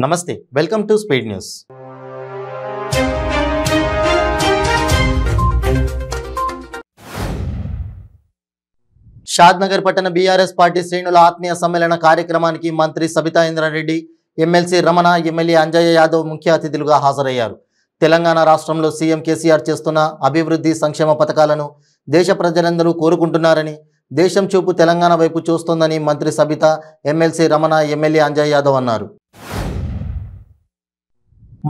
నమస్తే welcome to speed news. Shadnagar పట్టణ BRS party శ్రేణుల ఆత్మీయ సమ్మేళన కార్యక్రమానికి మంత్రి సబితా ఇంద్రారెడ్డి, ఎమ్మెల్సీ రమణ, ఎమ్మెల్యే అంజయ్య యాదవ్ ముఖ్య అతిథులుగా హాజరయ్యారు. తెలంగాణ రాష్ట్రంలో సీఎం కేసీఆర్ చేస్తున్న అభివృద్ధి సంక్షేమ పథకాలను దేశ ప్రజలందరూ కోరుకుంటున్నారని, దేశం చూపు తెలంగాణ వైపు చూస్తోందని మంత్రి సబిత, ఎమ్మెల్సీ రమణ, ఎమ్మెల్యే అంజయ్య యాదవ్ అన్నారు.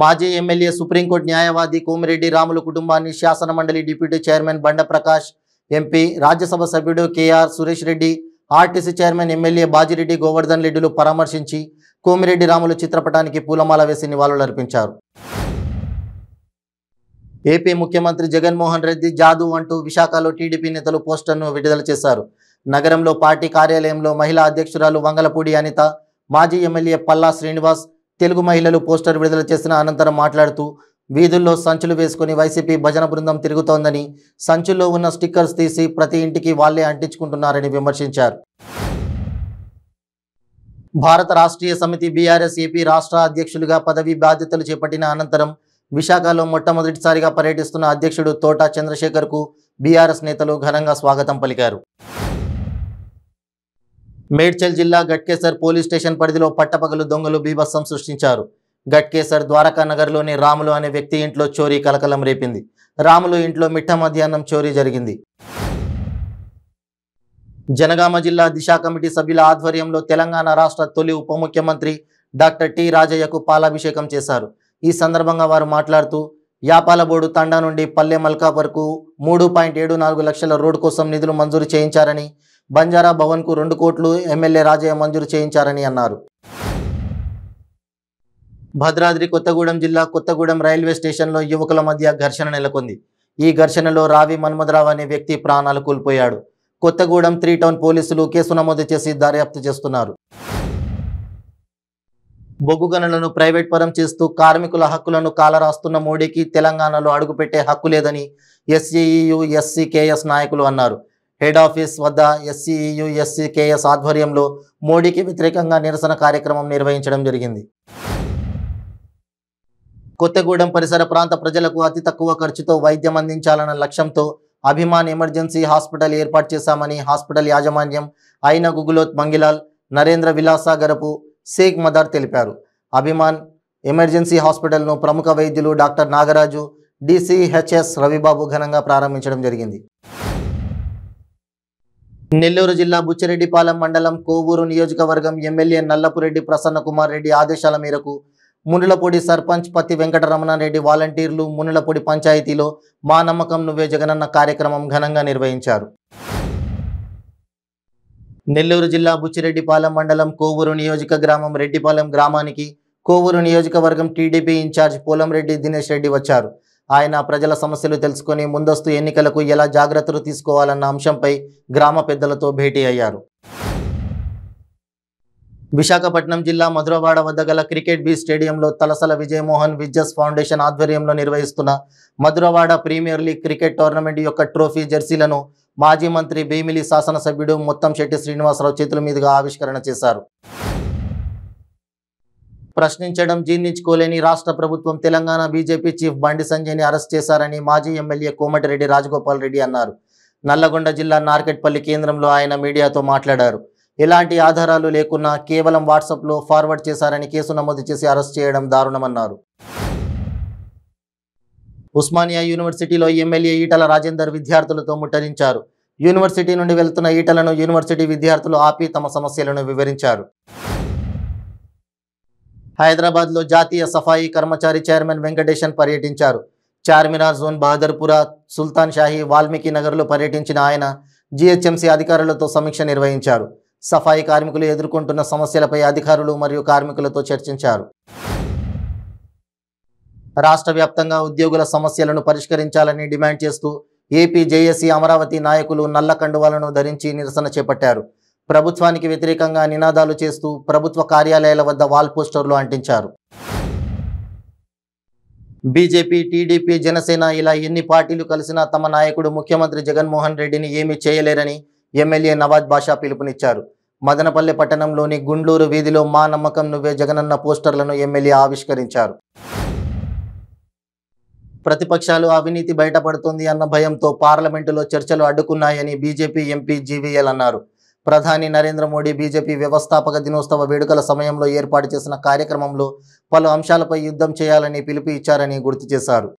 మాజీ ఎమ్మెల్యే, సుప్రీంకోర్టు న్యాయవాది కోమిరెడ్డి రాములు కుటుంబాన్ని శాసనమండలి డిప్యూటీ చైర్మన్ బండ ప్రకాష్, ఎంపీ, రాజ్యసభ సభ్యుడు K R Suresh Reddy, RTC chairman MLA Bajireddy Govardhan రెడ్డిలు పరామర్శించి కోమిరెడ్డి రాములు చిత్రపటానికి పూలమాల వేసి నివాళులర్పించారు. ఏపీ ముఖ్యమంత్రి జగన్మోహన్ రెడ్డి జాదు అంటూ విశాఖలో టీడీపీ నేతలు పోస్టర్ను విడుదల చేశారు. నగరంలో పార్టీ కార్యాలయంలో మహిళా అధ్యక్షురాలు వంగలపూడి అనిత, మాజీ ఎమ్మెల్యే పల్లా శ్రీనివాస్, తెలుగు మహిళలు పోస్టర్ విడుదల చేసిన అనంతరం మాట్లాడుతూ, వీధుల్లో సంచులు వేసుకుని వైసీపీ భజన బృందం తిరుగుతోందని, సంచుల్లో ఉన్న స్టిక్కర్స్ తీసి ప్రతి ఇంటికి వాళ్లే అంటించుకుంటున్నారని విమర్శించారు. భారత రాష్ట్రీయ సమితి బీఆర్ఎస్ ఏపీ రాష్ట్ర అధ్యక్షులుగా పదవి బాధ్యతలు చేపట్టిన అనంతరం విశాఖలో మొట్టమొదటిసారిగా పర్యటిస్తున్న అధ్యక్షుడు తోట చంద్రశేఖర్కు బీఆర్ఎస్ నేతలు ఘనంగా స్వాగతం పలికారు. మేడ్చల్ జిల్లా గట్కేసర్ పోలీస్ స్టేషన్ పరిధిలో పట్టపగలు దొంగలు బీభత్సం సృష్టించారు. గట్కేసర్ ద్వారకా నగర్లోని రాములు అనే వ్యక్తి ఇంట్లో చోరీ కలకలం రేపింది. రాములు ఇంట్లో మిట్ట మధ్యాహ్నం చోరీ జరిగింది. జనగామ జిల్లా దిశ కమిటీ సభ్యుల ఆధ్వర్యంలో తెలంగాణ రాష్ట్ర తొలి ఉప ముఖ్యమంత్రి డాక్టర్ టి రాజయ్యకు పాలాభిషేకం చేశారు. ఈ సందర్భంగా వారు మాట్లాడుతూ, యాపాలబోడు తండా నుండి పల్లె మల్కా వరకు 3.74 లక్షల రోడ్డు కోసం నిధులు మంజూరు చేయించారని, బంజారా భవన్కు 2 కోట్లు ఎమ్మెల్యే రాజయ్య మంజూరు చేయించారని అన్నారు. భద్రాద్రి కొత్తగూడెం జిల్లా కొత్తగూడెం రైల్వే స్టేషన్లో యువకుల మధ్య ఘర్షణ నెలకొంది. ఈ ఘర్షణలో రావి మన్మధరావు అనే వ్యక్తి ప్రాణాలు కోల్పోయాడు. కొత్తగూడెం 3 టౌన్ పోలీసులు కేసు నమోదు చేసి దర్యాప్తు చేస్తున్నారు. బొగ్గు గనులను ప్రైవేట్ పరం చేస్తూ కార్మికుల హక్కులను కాలరాస్తున్న మోడీకి తెలంగాణలో అడుగుపెట్టే హక్కు లేదని ఎస్సీఈయు ఎస్సీకేఎస్ నాయకులు అన్నారు. హెడ్ ఆఫీస్ వద్ద ఎస్సీఈయు ఎస్సీకేఎస్ ఆధ్వర్యంలో మోడీకి వ్యతిరేకంగా నిరసన కార్యక్రమం నిర్వహించడం జరిగింది. కొత్తగూడెం పరిసర ప్రాంత ప్రజలకు అతి తక్కువ ఖర్చుతో వైద్యం అందించాలన్న లక్ష్యంతో అభిమాన్ ఎమర్జెన్సీ హాస్పిటల్ ఏర్పాటు చేశామని హాస్పిటల్ యాజమాన్యం అయిన గుగులోత్ మంగిలాల్, నరేంద్ర విలాసాగరపు షేక్ మదార్ తెలిపారు. అభిమాన్ ఎమర్జెన్సీ హాస్పిటల్ను ప్రముఖ వైద్యులు డాక్టర్ నాగరాజు, డిసిహెచ్ఎస్ రవిబాబు ఘనంగా ప్రారంభించడం జరిగింది. నెల్లూరు జిల్లా బుచ్చిరెడ్డిపాలెం మండలం కోవూరు నియోజకవర్గం ఎమ్మెల్యే నల్లపురెడ్డి ప్రసన్న కుమార్ రెడ్డి ఆదేశాల మేరకు మునులపొడి సర్పంచ్ పత్తి వెంకటరమణారెడ్డి వాలంటీర్లు మునులపొడి పంచాయతీలో మా నమ్మకం నువ్వే జగనన్న కార్యక్రమం ఘనంగా నిర్వహించారు. నెల్లూరు జిల్లా బుచ్చిరెడ్డిపాలెం మండలం కోవూరు నియోజక గ్రామం రెడ్డిపాలెం గ్రామానికి కోవూరు నియోజకవర్గం టీడీపీ ఇన్ఛార్జ్ పోలంరెడ్డి దినేష్ రెడ్డి వచ్చారు. ఆయన ప్రజల సమస్యలు తెలుసుకుని ముందస్తు ఎన్నికలకు ఎలా జాగ్రత్తలు తీసుకోవాలన్న అంశంపై గ్రామ పెద్దలతో భేటీ అయ్యారు. విశాఖపట్నం జిల్లా మధురవాడ వద్ద గల క్రికెట్ బీ స్టేడియంలో తలసల విజయమోహన్ విజ్జస్ ఫౌండేషన్ ఆధ్వర్యంలో నిర్వహిస్తున్న Madhurawada premier league cricket tournament యొక్క ట్రోఫీ జెర్సీలను మాజీ మంత్రి భీమిలి శాసనసభ్యుడు ముత్తంశెట్టి శ్రీనివాసరావు చేతుల మీదుగా ఆవిష్కరణ చేశారు. ప్రశ్నించడం జీర్ణించుకోలేని రాష్ట్ర ప్రభుత్వం తెలంగాణ బీజేపీ చీఫ్ బండి సంజయ్ని అరెస్ట్ చేశారని మాజీ ఎమ్మెల్యే కోమటిరెడ్డి రాజగోపాల్ రెడ్డి అన్నారు. నల్లగొండ జిల్లా నార్కెట్పల్లి కేంద్రంలో ఆయన మీడియాతో మాట్లాడారు. ఎలాంటి ఆధారాలు లేకున్నా కేవలం వాట్సాప్లో ఫార్వర్డ్ చేశారని కేసు నమోదు చేసి అరెస్ట్ చేయడం దారుణమన్నారు. ఉస్మానియా యూనివర్సిటీలో ఎమ్మెల్యే ఈటల రాజేందర్ విద్యార్థులతో ముట్టడించారు. యూనివర్సిటీ నుండి వెళ్తున్న ఈటలను యూనివర్సిటీ విద్యార్థులు ఆపి తమ సమస్యలను వివరించారు. హైదరాబాద్లో జాతీయ సఫాయి కర్మచారి చైర్మన్ వెంకటేశన్ పర్యటించారు. చార్మినార్ జోన్, బహదర్పుర, సుల్తాన్ షాహీ, వాల్మీకి నగర్లో పర్యటించిన ఆయన జీహెచ్ఎంసీ అధికారులతో సమీక్ష నిర్వహించారు. సఫాయి కార్మికులు ఎదుర్కొంటున్న సమస్యలపై అధికారులు మరియు కార్మికులతో చర్చించారు. రాష్ట్ర వ్యాప్తంగా ఉద్యోగుల సమస్యలను పరిష్కరించాలని డిమాండ్ చేస్తూ ఏపీ జేఏసీ అమరావతి నాయకులు నల్ల కండువాలను ధరించి నిరసన చేపట్టారు. ప్రభుత్వానికి వ్యతిరేకంగా నినాదాలు చేస్తూ ప్రభుత్వ కార్యాలయాల వద్ద వాల్ పోస్టర్లు అంటించారు. బీజేపీ, టీడీపీ, జనసేన ఇలా ఎన్ని పార్టీలు కలిసినా తమ నాయకుడు ముఖ్యమంత్రి జగన్మోహన్ రెడ్డిని ఏమీ చేయలేరని ఎమ్మెల్యే నవాజ్ బాషా పిలుపునిచ్చారు. మదనపల్లె పట్టణంలోని గుండ్లూరు వీధిలో మా నమ్మకం నువ్వే జగనన్న పోస్టర్లను ఎమ్మెల్యే ఆవిష్కరించారు. ప్రతిపక్షాలు అవినీతి బయటపడుతుంది అన్న భయంతో పార్లమెంటులో చర్చలు అడ్డుకున్నాయని బీజేపీ ఎంపీ జీవీఎల్ అన్నారు. ప్రధాని నరేంద్ర మోడీ బీజేపీ వ్యవస్థాపక దినోత్సవ వేడుకల సమయంలో ఏర్పాటు చేసిన కార్యక్రమంలో పలు అంశాలపై యుద్ధం చేయాలని పిలుపు ఇచ్చారని గుర్తు చేశారు.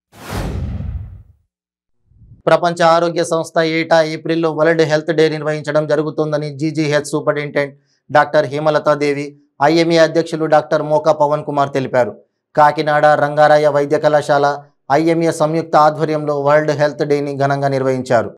ప్రపంచ ఆరోగ్య సంస్థ ఏటా ఏప్రిల్లో వరల్డ్ హెల్త్ డే నిర్వహించడం జరుగుతుందని జీజీహెచ్ సూపరింటెండెంట్ డాక్టర్ హేమలతాదేవి, ఐఎంఏ అధ్యక్షులు డాక్టర్ మోకా పవన్ కుమార్ తెలిపారు. కాకినాడ రంగారాయ వైద్య కళాశాల, ఐఎంఏ సంయుక్త ఆధ్వర్యంలో వరల్డ్ హెల్త్ డేని ఘనంగా నిర్వహించారు.